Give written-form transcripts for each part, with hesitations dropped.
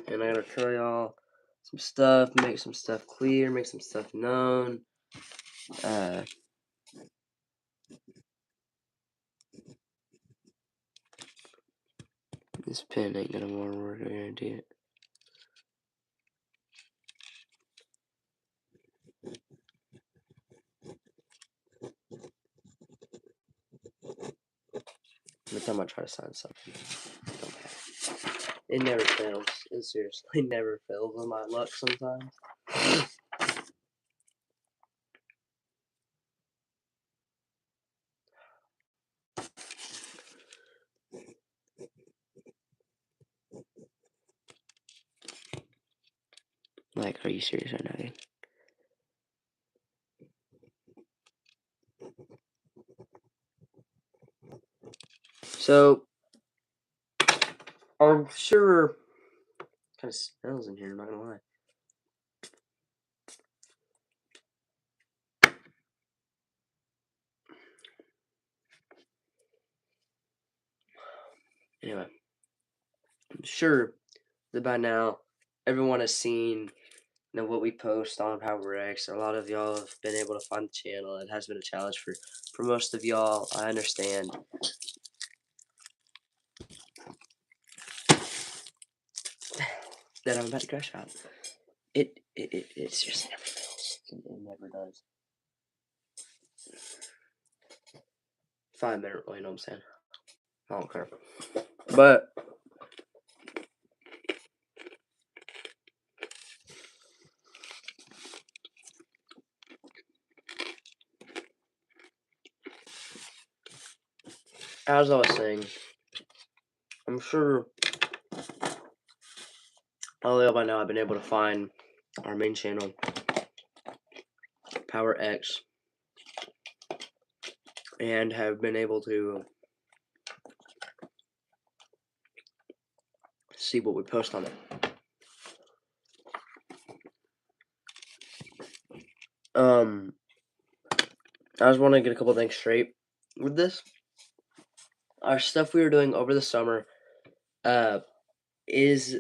and I gotta tell y'all some stuff, make some stuff clear, make some stuff known. This pen ain't gonna want to work, I guarantee it. Every time I try to sign something, it never fails. It seriously never fails with my luck sometimes. Like, are you serious right now, dude? So, I'm sure kind of smells in here, I'm not gonna lie. Anyway, I'm sure that by now everyone has seen what we post on PowerX. A lot of y'all have been able to find the channel. It has been a challenge for most of y'all. I understand. That I'm about to crash out. It's just never fails. It never does. 5 minute rule, you know what I'm saying? I don't care. But as I was saying, I'm sure all y'all by now have been able to find our main channel, PowerX, and have been able to see what we post on it. I just want to get a couple things straight with this. Our stuff we were doing over the summer, is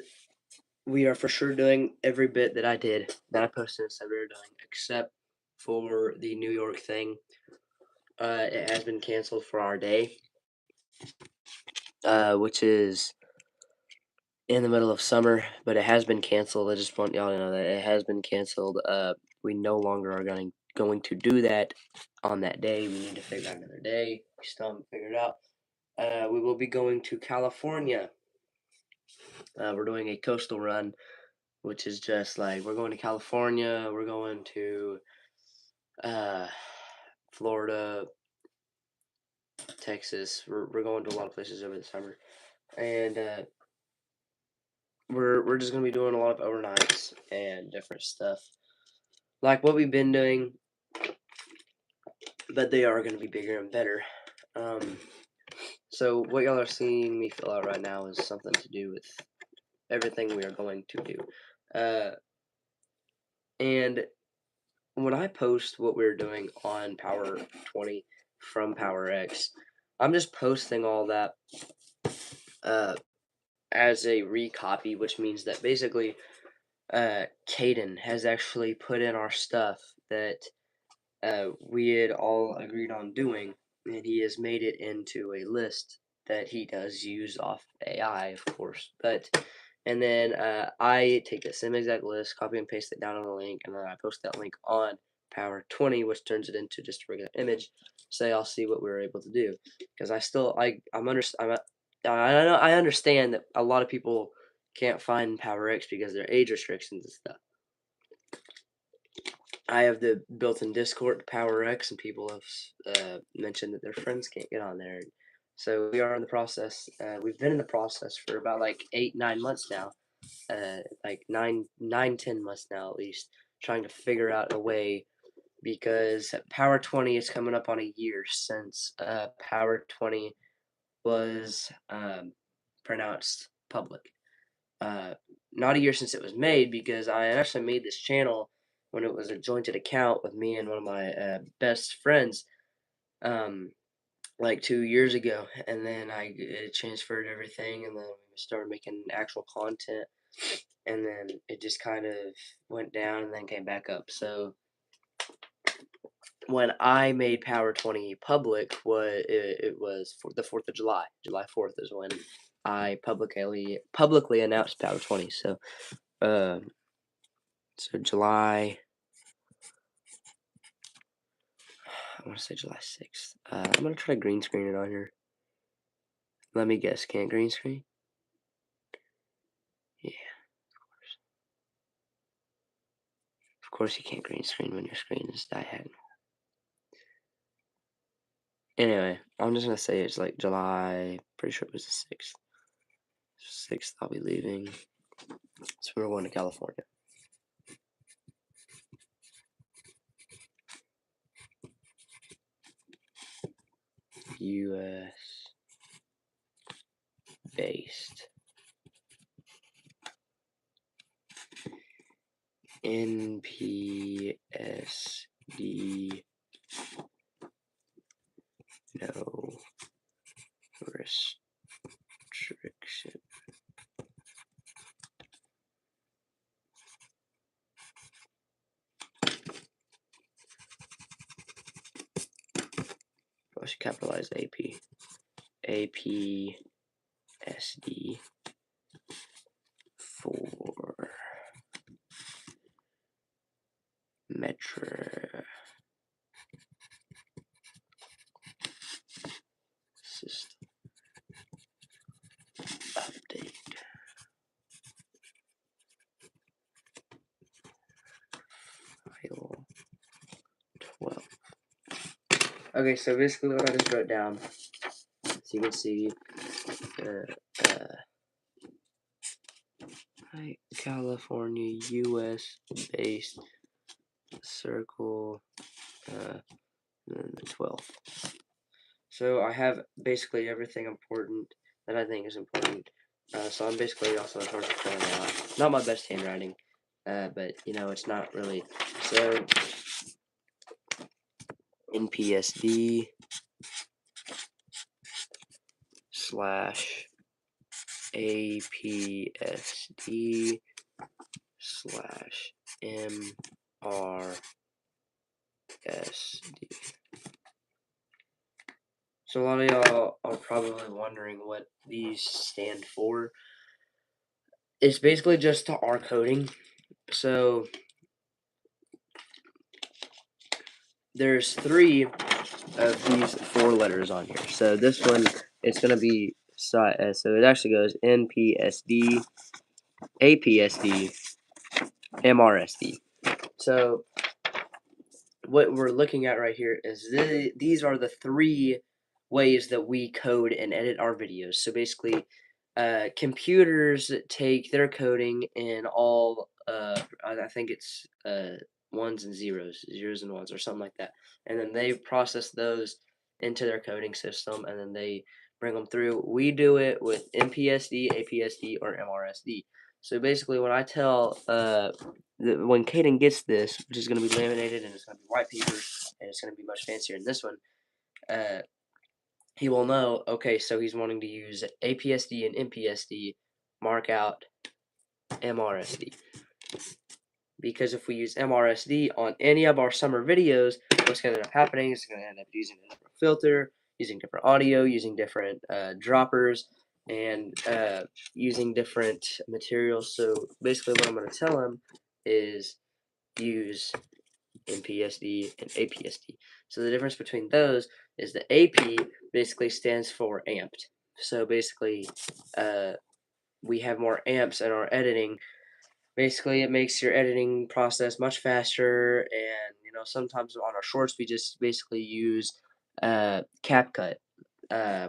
we are for sure doing every bit that I did that I posted and said we were doing, except for the New York thing. It has been canceled for our day, which is in the middle of summer, but it has been canceled. I just want y'all to know that it has been canceled. We no longer are going to do that on that day. We need to figure out another day. We still haven't figured it out. We will be going to California. We're doing a coastal run, which is just like we're going to California. We're going to Florida, Texas. We're going to a lot of places over the summer, and we're just gonna be doing a lot of overnights and different stuff, like what we've been doing, but they are gonna be bigger and better. So what y'all are seeing me fill out right now is something to do with everything we are going to do, and when I post what we're doing on Power 20 from PowerX, I'm just posting all that as a recopy, which means that basically Caden has actually put in our stuff that we had all agreed on doing, and he has made it into a list that he does use off AI, of course. And then I take the same exact list, copy and paste it down on the link, and then I post that link on Power 20, which turns it into just a regular image. So y'all see what we were able to do. Because I understand that a lot of people can't find PowerX because there are age restrictions and stuff. I have the built-in Discord to PowerX, and people have mentioned that their friends can't get on there. So we are in the process. We've been in the process for about like 8-9 months now, like 9-10 months now at least, trying to figure out a way, because Power 20 is coming up on a year since Power 20 was pronounced public. Not a year since it was made, because I actually made this channel when it was a jointed account with me and one of my best friends, like 2 years ago, and then I transferred everything, and then we started making actual content and then it just kind of went down and then came back up. So when I made Power 20 public, it was for the 4th of July. July 4th is when I publicly announced Power 20. Um, so July, I want to say July 6th. I'm gonna try to green screen it on here. Let me guess, can't green screen? Yeah, of course you can't green screen when your screen is diagonal. Anyway, I'm just gonna say it's like July, pretty sure it was the 6th. 6th I'll be leaving. So we're going to California. US based. NPSD, no restriction. I should capitalize AP. APSD for Metro system update. File 12. Okay, so basically what I just wrote down, so you can see, California, US based circle, and then the 12th. So I have basically everything important that I think is important. So I'm basically also in charge of filling out. Not my best handwriting, but you know it's not really. So NPSD / APSD / MRSD. So a lot of y'all are probably wondering what these stand for. It's basically just our coding. So there's 3 of these 4 letters on here. So this one, it's going to be, so it actually goes NPSD, APSD, MRSD. So what we're looking at right here is these are the 3 ways that we code and edit our videos. So basically, computers take their coding in all, I think it's ones and zeros and ones, or something like that, and then they process those into their coding system, and then they bring them through. We do it with NPSD, APSD, or MRSD. So basically, when I tell when Caden gets this, which is going to be laminated and it's going to be white paper and it's going to be much fancier than this one, he will know, okay, so he's wanting to use APSD and NPSD, mark out MRSD. Because if we use MRSD on any of our summer videos, what's going to end up happening is going to end up using a different filter, using different audio, using different droppers, and using different materials. So basically what I'm going to tell him is use NPSD and APSD. So the difference between those is the AP basically stands for amped. So basically, we have more amps in our editing. Basically, it makes your editing process much faster, and you know sometimes on our shorts we just basically use CapCut.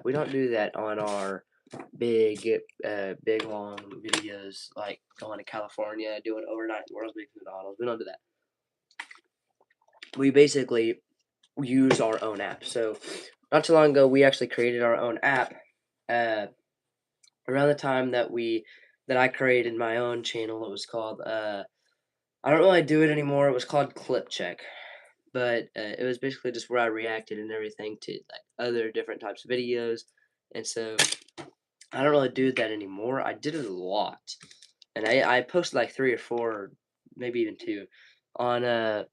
We don't do that on our big long videos like going to California, doing overnight World's Big McDonald's. We don't do that. We basically use our own app. So not too long ago, we actually created our own app. Around the time that I created my own channel, it was called. I don't really do it anymore. It was called Clip Check, but it was basically just where I reacted and everything to like other different types of videos, and so I don't really do that anymore. I did it a lot. and I posted like 3 or 4, maybe even 2 on uh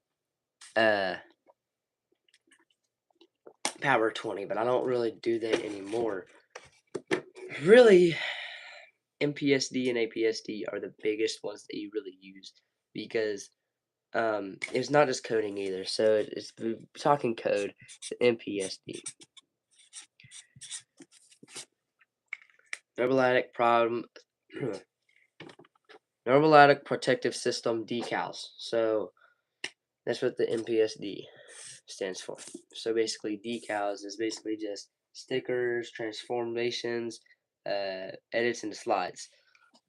Power 20, but I don't really do that anymore. Really, MPSD and APSD are the biggest ones that you really use because it's not just coding either. So it's talking code, it's MPSD. Normalitic problem, Normalitic protective system decals. So that's what the MPSD stands for. So basically, decals is basically just stickers, transformations, edits, and slides.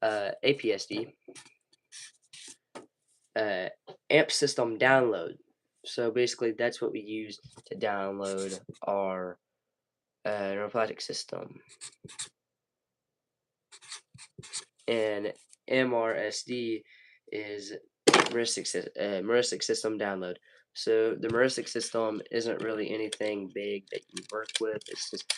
APSD, AMP system download. So basically, that's what we use to download our neuroplastic system. And MRSD is Meristic system download. So the Meristic system isn't really anything big that you work with. It's just